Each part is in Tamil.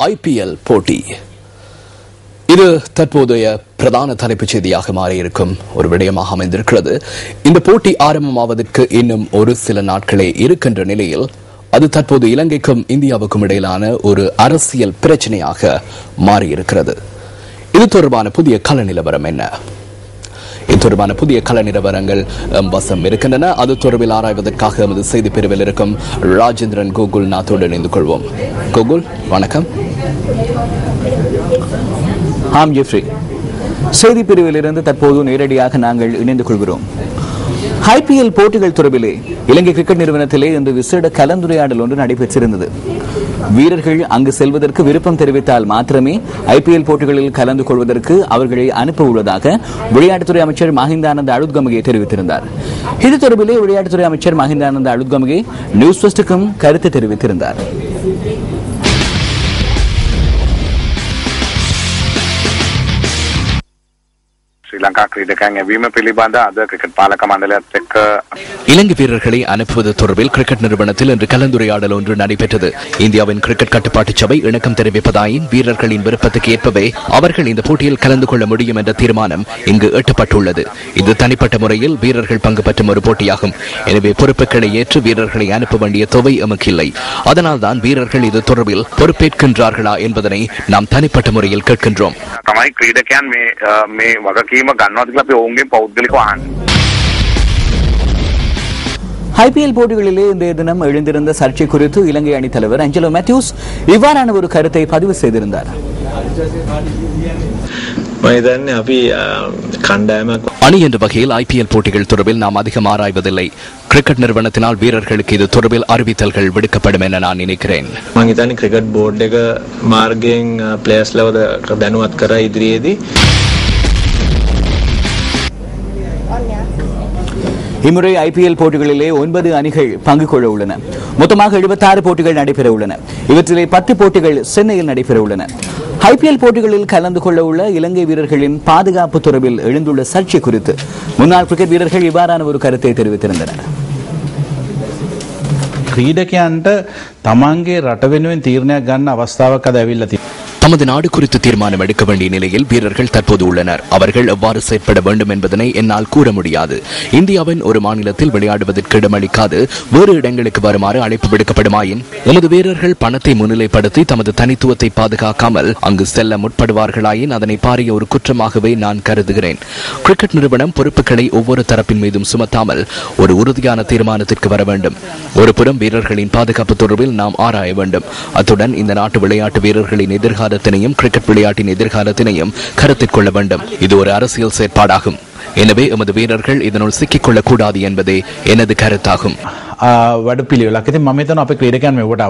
IPL போட்டி இது தற்போதைய பிரதான தலைப்புச் செய்தியாக மாறியிருக்கும் ஒரு விடயமாக அமைந்திருக்கிறது. இந்த போட்டி ஆரம்பமாவதற்கு இன்னும் ஒரு சில நாட்களே இருக்கின்ற நிலையில் அது தற்போது இலங்கைக்கும் இந்தியாவுக்கும் இடையிலான ஒரு அரசியல் பிரச்சனையாக மாறியிருக்கிறது. இது தொடர்பான புதிய கள நிலவரம் என்ன? இது தொடர்பான புதிய கள நிலவரங்கள் வசம் இருக்கின்றன. அது தொடர்பில் ஆராய்வதற்காக எமது செய்தி பிரிவில் இருக்கும் ராஜேந்திரன் கோகுல் நாத்தோடு இணைந்து கொள்வோம். கோகுல், வணக்கம். ஆம் ஜெஃப்ரி, செய்தி பிரிவிலிருந்து தற்போது நேரடியாக நாங்கள் இணைந்து கொள்கிறோம். IPL போட்டிகள் தொடர்பிலே இலங்கை கிரிக்கெட் நிறுவனத்திலே இன்று விசேட கலந்துரையாடல் ஒன்று நடைபெற்றிருந்தது. வீரர்கள் அங்கு செல்வதற்கு விருப்பம் தெரிவித்தால் மாத்திரமே IPL போட்டிகளில் கலந்து கொள்வதற்கு அவர்களை அனுப்ப உள்ளதாக விளையாட்டுத்துறை அமைச்சர் மஹிந்தானந்த அழுத்கமகே தெரிவித்திருந்தார். இது தொடர்பிலே விளையாட்டுத்துறை அமைச்சர் மஹிந்தானந்த அழுத்கமகே நியூஸ் ஃபர்ஸ்டுக்கும் கருத்து தெரிவித்திருந்தார். இலங்கை வீரர்களை அனுப்புவது தொடர்பில் கிரிக்கெட் நிறுவனத்தில் இன்று கலந்துரையாடல் ஒன்று நடைபெற்றது. இந்தியாவின் கிரிக்கெட் கட்டுப்பாட்டு சபை இணக்கம் தெரிவிப்பதாயின் வீரர்களின் விருப்பத்துக்கு ஏற்பவே அவர்கள் இந்த போட்டியில் கலந்து கொள்ள முடியும் என்ற தீர்மானம் இங்கு எட்டப்பட்டுள்ளது. இது தனிப்பட்ட முறையில் வீரர்கள் பங்கு பெற்றும் ஒரு போட்டியாகும். எனவே பொறுப்புகளை ஏற்று வீரர்களை அனுப்ப வேண்டிய தொகை எமக்கு இல்லை. அதனால்தான் வீரர்கள் இது தொடர்பில் பொறுப்பேற்கின்றார்களா என்பதனை நாம் தனிப்பட்ட முறையில் கேட்கின்றோம். IPL போட்டிகளிலே இன்றைய தினம் எழுந்திருந்த சர்ச்சை குறித்து இலங்கை அணி தலைவர் ஆஞ்சலோ மேத்யூஸ் இவ்வாறான ஒரு கருத்தை பதிவு செய்திருந்தார். அணி என்ற வகையில் IPL போட்டிகள் தொடர்பில் நாம் அதிகம் ஆராய்வதில்லை. கிரிக்கெட் நிறுவனத்தினால் வீரர்களுக்கு இது தொடர்பில் அறிவித்தல்கள் விடுக்கப்படும் என நான் நினைக்கிறேன். கிரிக்கெட் போர்டு மார்க்கிங் பிளேயர்ஸ் දැනුවත් කර ඉදිරියේදී இம்முறை IPL போட்டிகளிலே 9 அணிகள் பங்கு கொள்ள உள்ளன. மொத்தமாக 76 போட்டிகள் நடைபெற உள்ளன. இவற்றிலே 10 போட்டிகள் சென்னையில் நடைபெற உள்ளன. IPL போட்டிகளில் கலந்து கொள்ள உள்ள இலங்கை வீரர்களின் பாதுகாப்பு தொடர்பில் எழுந்துள்ள சர்ச்சை குறித்து முன்னாள் கிரிக்கெட் வீரர்கள் இவ்வாறான ஒரு கருத்தை தெரிவித்திருந்தனர். ක්‍රීඩකයන්ට තමන්ගේ රට වෙනුවෙන් තීරණයක් ගන්න අවස්ථාවක් අද ඇවිල්ලා තියෙනවා. தமது நாடு குறித்து தீர்மானம் எடுக்க வேண்டிய நிலையில் வீரர்கள் தற்போது உள்ளனர். அவர்கள் எவ்வாறு செயற்பட வேண்டும் என்பதனை என்னால் கூற முடியாது. இந்தியாவின் ஒரு மாநிலத்தில் விளையாடுவதற்கு இடமளிக்காது வேறு இடங்களுக்கு வருமாறு அழைப்பு விடுக்கப்படுமாயின் எமது வீரர்கள் பணத்தை முன்னிலைப்படுத்தி தமது தனித்துவத்தை பாதுகாக்காமல் அங்கு செல்ல முற்படுவார்களாயின் அதனை பாரிய ஒரு குற்றமாகவே நான் கருதுகிறேன். கிரிக்கெட் நிறுவனம் பொறுப்புகளை ஒவ்வொரு தரப்பின் மீதும் சுமத்தாமல் ஒரு உறுதியான தீர்மானத்திற்கு வர வேண்டும். ஒரு புறம் வீரர்களின் பாதுகாப்பு தொடர்பில் நாம் ஆராய வேண்டும். அத்துடன் இந்த நாட்டு விளையாட்டு வீரர்களின் எதிர்கால கிரிக்கெட் விளையாட்டின் எதிர்காலத்தினையும் கருத்தில் கொள்ள வேண்டும். இது ஒரு அரசியல் செயற்பாடாகும். எனவே எமது வீரர்கள் இதனுள் சிக்கிக் கொள்ளக் கூடாது என்பதே எனது கருத்தாகும். වැඩපිළිවෙලක්. ඉතින් මම හිතනවා අපේ ක්‍රීඩකයන් මේවට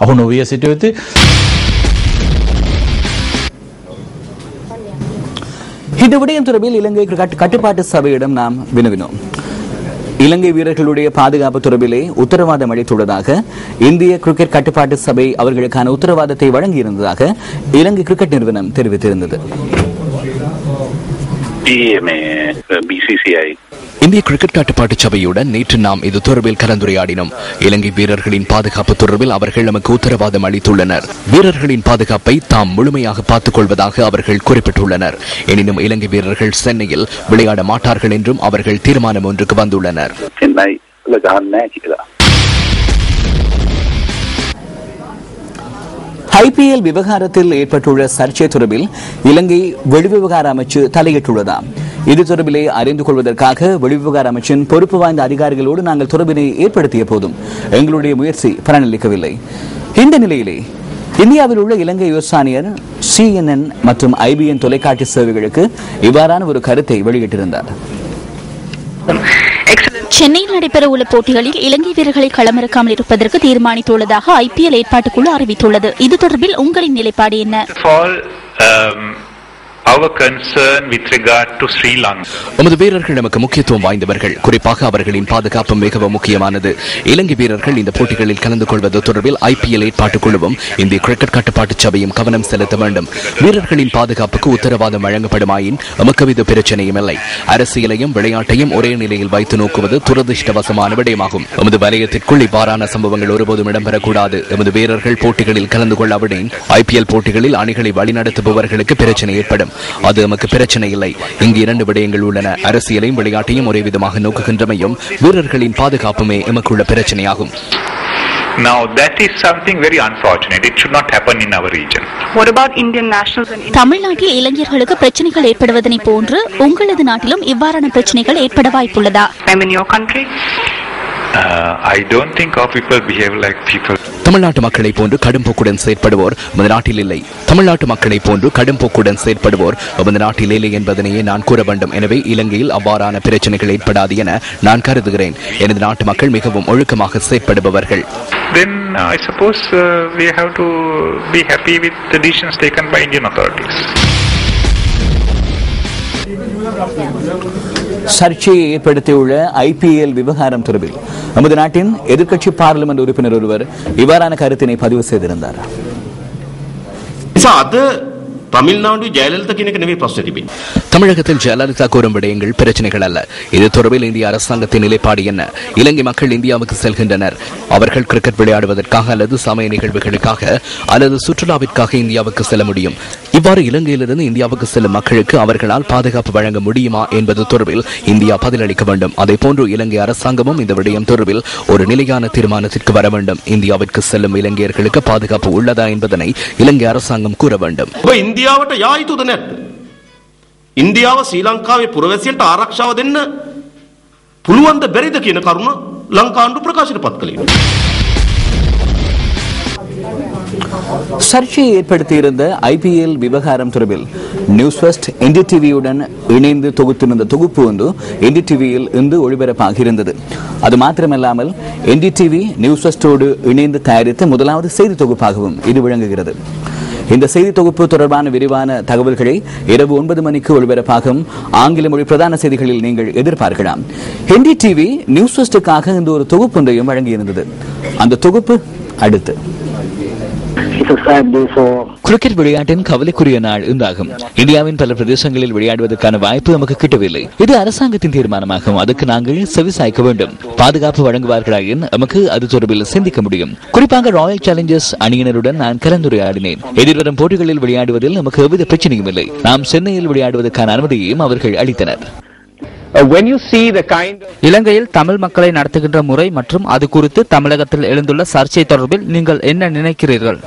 අහු නොවිය සිටිය යුතුයි. இந்த விடயம் தொடர்பில் இலங்கை கிரிக்கெட் கட்டுப்பாட்டு சபையிடம் நாம் வினவினோம். இலங்கை வீரர்களுடைய பாதுகாப்பு தொடர்பிலே உத்தரவாதம் அளித்துள்ளதாக இந்திய கிரிக்கெட் கட்டுப்பாட்டு சபை அவர்களுக்கான உத்தரவாதத்தை வழங்கியிருந்ததாக இலங்கை கிரிக்கெட் நிறுவனம் தெரிவித்திருந்தது. இந்திய கிரிக்கெட் கட்டுப்பாட்டு சபையுடன் நேற்று நாம் இது தொடர்பில் கலந்துரையாடினோம். இலங்கை வீரர்களின் பாதுகாப்பு தொடர்பில் அவர்கள் நமக்கு உத்தரவாதம் அளித்துள்ளனர். வீரர்களின் பாதுகாப்பை தாம் முழுமையாக பார்த்துக் கொள்வதாக அவர்கள் குறிப்பிட்டுள்ளனர். எனினும் இலங்கை வீரர்கள் சென்னையில் விளையாட மாட்டார்கள் என்றும் அவர்கள் தீர்மானம் ஒன்றுக்கு வந்துள்ளனர். IPL விவகாரத்தில் ஏற்பட்டுள்ள சர்ச்சை தொடர்பில் இலங்கை வெளிவிவகார அமைச்சு தலையிட்டுள்ளதாம். இது தொடர்பிலே அறிந்து கொள்வதற்காக வெளிவிவகார அமைச்சின் பொறுப்பு வாய்ந்த அதிகாரிகளோடு நாங்கள் தொடர்பினை ஏற்படுத்திய போதும் எங்களுடைய முயற்சி பலனளிக்கவில்லை. இந்த நிலையிலே இந்தியாவில் உள்ள இலங்கை யோசானியர் CNN மற்றும் IBN தொலைக்காட்சி சேவைகளுக்கு இவ்வாறான ஒரு கருத்தை வெளியிட்டிருந்தார். சென்னையில் நடைபெற உள்ள போட்டிகளில் இலங்கை வீரர்களை களமிறக்காமல் இருப்பதற்கு தீர்மானித்துள்ளதாக IPL ஏற்பாட்டுக்குழு அறிவித்துள்ளது. இது தொடர்பில் உங்களின் நிலைப்பாடு என்ன? our concern with regard to Sri Lanka. நமது வீரர்கள் நமக்கு முக்கியத்துவம் வாய்ந்தவர்கள். குறிப்பாக அவர்களின் பாதுகாப்பு மிகவும் முக்கியமானது. இலங்கை வீரர்கள் இந்த போட்டிகளில் கலந்து கொள்வது தொடர்பில் IPL ஏற்பாட்டுக் குழுவும் இந்திய கிரிக்கெட் கட்டுப்பாட்டு சபையும் கவனம் செலுத்த வேண்டும். வீரர்களின் பாதுகாப்புக்கு உத்தரவாதம் வழங்கப்படுமாயின் நமக்கு பிரச்சனையும் இல்லை. அரசியலையும் விளையாட்டையும் ஒரே நிலையில் வைத்து நோக்குவது துரதிருஷ்டவசமான விடயமாகும். நமது வலயத்திற்குள் இவ்வாறான சம்பவங்கள் ஒருபோதும் இடம்பெறக்கூடாது. நமது வீரர்கள் போட்டிகளில் கலந்து கொள்ளாவிடின் IPL போட்டிகளில் அணிகளை வழிநடத்துபவர்களுக்கு பிரச்சனை ஏற்படும். அது நமக்கு பிரச்சனை இல்லை. இங்கு இரண்டு விடயங்கள் உள்ளன. அரசியலையும் விளையாட்டையும் ஒரே விதமாக நோக்குகின்றமையும் வீரர்களின் பாதுகாப்புமே எமக்குள்ள பிரச்சனையாகும். Now that is something very unfortunate. It should not happen in our region. What about Indian nationals and தமிழ்நாட்டில் இளைஞர்களுக்கு பிரச்சனைகள் ஏற்படுவதனை போன்று உங்களது நாட்டிலும் இவ்வாறான பிரச்சனைகள் ஏற்பட வாய்ப்புள்ளதா? in your country? I don't think our people behave like people. தமிழ்நாட்டு மக்களை போன்று கடும் போக்குடன் செயற்படுவோர் நமது நாட்டில் இல்லை. தமிழ்நாட்டு மக்களை போன்று கடும் போக்குடன் செயற்படுவோர் நமது நாட்டில் இல்லை என்பதனையே நான் கூற வேண்டும். எனவே இலங்கையில் அவ்வாறான பிரச்சனைகள் ஏற்படாது என நான் கருதுகிறேன். எனது நாட்டு மக்கள் மிகவும் ஒழுக்கமாக செயற்படுபவர்கள். Then I suppose we have to be happy with the decisions taken by Indian authorities. சர்ச்சையை ஏற்படுத்தியுள்ள IPL விவகாரம் தொடர்பில் நமது நாட்டின் எதிர்க்கட்சி பாராளுமன்ற உறுப்பினர் ஒருவர் இவ்வாறான கருத்தினை பதிவு செய்திருந்தார். தமிழ்நாடு ஜெயலலிதா கிணக்கு நவே பிரச்சனை திபென். தமிழகத்தில் ஜெயலலிதா கூறும் விடயங்கள் பிரச்சனைகள் அல்ல. இது தொடர்பில் இந்திய அரசாங்கத்தின் நிலைப்பாடு என்ன? இலங்கை மக்கள் இந்தியாவுக்கு செல்கின்றனர். அவர்கள் கிரிக்கெட் விளையாடுவதற்காக அல்லது சமய நிகழ்வுகளுக்காக அல்லது சுற்றுலாவிற்காக இந்தியாவுக்கு செல்ல முடியும். இவ்வாறு இலங்கையிலிருந்து இந்தியாவுக்கு செல்லும் மக்களுக்கு அவர்களால் பாதுகாப்பு வழங்க முடியுமா என்பது தொடர்பில் இந்தியா பதிலளிக்க வேண்டும். அதேபோன்று இலங்கை அரசாங்கமும் இந்த விடயம் தொடர்பில் ஒரு நிலையான தீர்மானத்திற்கு வர வேண்டும். இந்தியாவிற்கு செல்லும் இலங்கையர்களுக்கு பாதுகாப்பு உள்ளதா என்பதனை இலங்கை அரசாங்கம் கூற வேண்டும். ඉන්දියාවට යා යුතුද නැද්ද? ඉන්දියාව ශ්‍රී ලංකාවේ පුරවැසියන්ට ආරක්ෂාව දෙන්න පුළුවන් ද බැරිද කියන කරුණ ලංකා ආණ්ඩුව ප්‍රකාශයට පත් කළේ. சர்ச்சையை ஏற்படுத்தியிருந்த IPL விவகாரம் தொடர்பில் நியூஸ் ஃபர்ஸ்ட் NDTVயுடன் இணைந்து தொகுத்திருந்த தொகுப்பு ஒன்று NDTVயில் இன்று ஒளிபரப்பாகி இருந்தது. அது மாத்திரமல்லாமல் NDTV நியூஸ் ஃபர்ஸ்டோடு இணைந்து தயாரித்த முதலாவது செய்தி தொகுப்பாகவும் இது விளங்குகிறது. இந்த செய்தி தொகுப்பு தொடர்பான விரிவான தகவல்களை இரவு 9 மணிக்கு ஒளிபரப்பாகும் ஆங்கில மொழி பிரதான செய்திகளில் நீங்கள் எதிர்பார்க்கலாம். NDTV நியூஸ் ஃபர்ஸ்டுக்காக இந்த ஒரு தொகுப்பு ஒன்றையும் வழங்கியிருந்தது. அந்த தொகுப்பு அடுத்து. கிரிக்கெட் விளையாட்டின் கவலைக்குரிய நாள் உண்டாகும். இந்தியாவின் பல பிரதேசங்களில் விளையாடுவதற்கான வாய்ப்பு நமக்கு கிட்டவில்லை. இது அரசாங்கத்தின் தீர்மானமாகும். அதுக்கு நாங்கள் செவிசாய்க்க வேண்டும். பாதுகாப்பு வழங்குவார்களாயின் நமக்கு அது தொடர்பில் சிந்திக்க முடியும். குறிப்பாக ராயல் சேலஞ்சர்ஸ் அணியினருடன் நான் கலந்துரையாடினேன். எதிர்வரும் போட்டிகளில் விளையாடுவதில் நமக்கு எவ்வித பிரச்சனையும் இல்லை. நாம் சென்னையில் விளையாடுவதற்கான அனுமதியையும் அவர்கள் அளித்தனர். இலங்கையில் தமிழ் மக்களை நடத்துகின்ற முறை மற்றும் அது குறித்து தமிழகத்தில் எழுந்துள்ள சர்ச்சை தொடர்பில் நீங்கள் என்ன நினைக்கிறீர்கள்?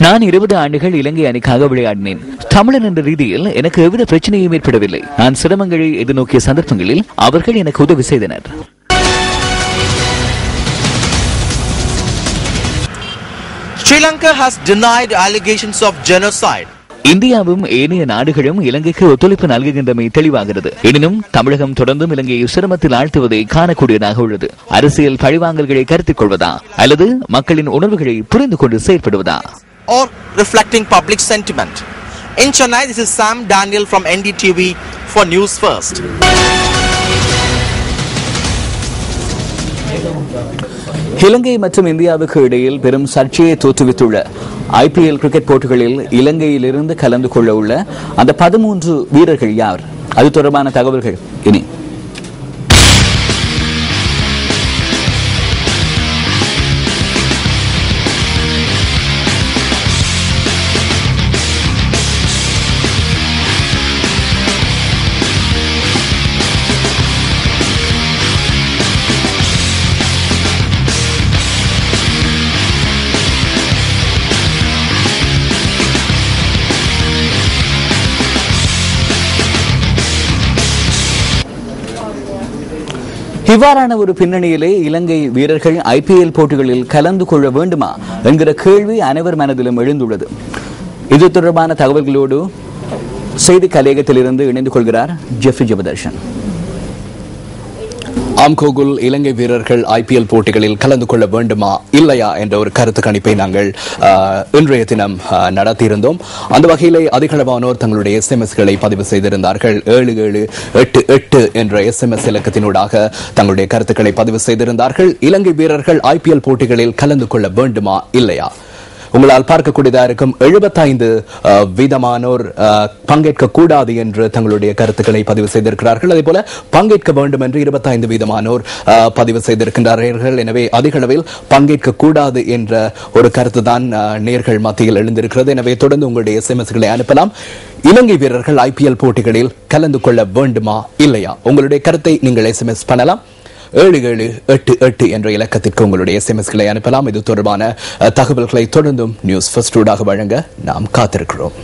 நான் 20 ஆண்டுகள் இலங்கை அணிக்காக விளையாடினேன். தமிழன் என்ற ரீதியில் எனக்கு எவ்வித பிரச்சனையும் ஏற்படவில்லை. நான் சிரமங்களை எதிர்நோக்கிய சந்தர்ப்பங்களில் அவர்கள் எனக்கு உதவி செய்தனர். Sri Lanka has denied allegations of genocide. இந்தியாவும் ஏனைய நாடுகளும் இலங்கைக்கு ஒத்துழைப்பு நல்குகின்றமை தெளிவாகிறது. எனினும் தமிழகம் தொடர்ந்தும் இலங்கையை சிரமத்தில் ஆழ்த்துவதை காணக்கூடியதாக உள்ளது. அரசியல் பழிவாங்கல்களை கருத்தில் கொள்வதா அல்லது மக்களின் உணர்வுகளை புரிந்து கொண்டு செயற்படுவதா? Or reflecting public sentiment. In Chennai, this is Sam Daniel from NDTV for News First. இலங்கை மற்றும் இந்தியாவுக்கு இடையில் பெரும் சர்ச்சையை தோற்றுவித்துள்ள IPL கிரிக்கெட் போட்டிகளில் இலங்கையிலிருந்து கலந்து கொள்ள உள்ள அந்த 13 வீரர்கள் யார்? அது தொடர்பான தகவல்கள் இனி. இவ்வாறான ஒரு பின்னணியிலே இலங்கை வீரர்கள் IPL போட்டிகளில் கலந்து கொள்ள வேண்டுமா என்கிற கேள்வி அனைவர் மனதிலும் எழுந்துள்ளது. இது தொடர்பான தகவல்களோடு செய்தி கலையகத்திலிருந்து இணைந்து கொள்கிறார் ஜெஃப்ரி ஜெபதர்ஷன். ஆம்கோகுல் இலங்கை வீரர்கள் IPL போட்டிகளில் கலந்து கொள்ள வேண்டுமா இல்லையா என்ற ஒரு கருத்து கணிப்பை நாங்கள் இன்றைய தினம் நடத்தியிருந்தோம். அந்த வகையிலே அதிகளவானோர் தங்களுடைய SMS-களை பதிவு செய்திருந்தார்கள். 7788 என்ற SMS இலக்கத்தினூடாக தங்களுடைய கருத்துக்களை பதிவு செய்திருந்தார்கள். இலங்கை வீரர்கள் IPL போட்டிகளில் கலந்து கொள்ள வேண்டுமா இல்லையா? உங்களால் பார்க்கக்கூடியதா இருக்கும் 75 வீதமானோர் பங்கேற்க கூடாது என்று தங்களுடைய கருத்துக்களை பதிவு செய்திருக்கிறார்கள். அதே போல பங்கேற்க வேண்டும் என்று 25 வீதமானோர் பதிவு செய்திருக்கின்றார்கள். எனவே அதிக அளவில் பங்கேற்க கூடாது என்ற ஒரு கருத்து தான் நேர்கள் மத்தியில் எழுந்திருக்கிறது. எனவே தொடர்ந்து உங்களுடைய SMS-களை அனுப்பலாம். இலங்கை வீரர்கள் IPL போட்டிகளில் கலந்து கொள்ள வேண்டுமா இல்லையா? உங்களுடைய கருத்தை நீங்கள் SMS பண்ணலாம். 7788 என்ற இலக்கத்திற்கு உங்களுடைய SMS-களை அனுப்பலாம். இது தொடர்பான தகவல்களை தொடர்ந்தும் நியூஸ் ஃபர்ஸ்ட் வழங்க நாம் காத்திருக்கிறோம்.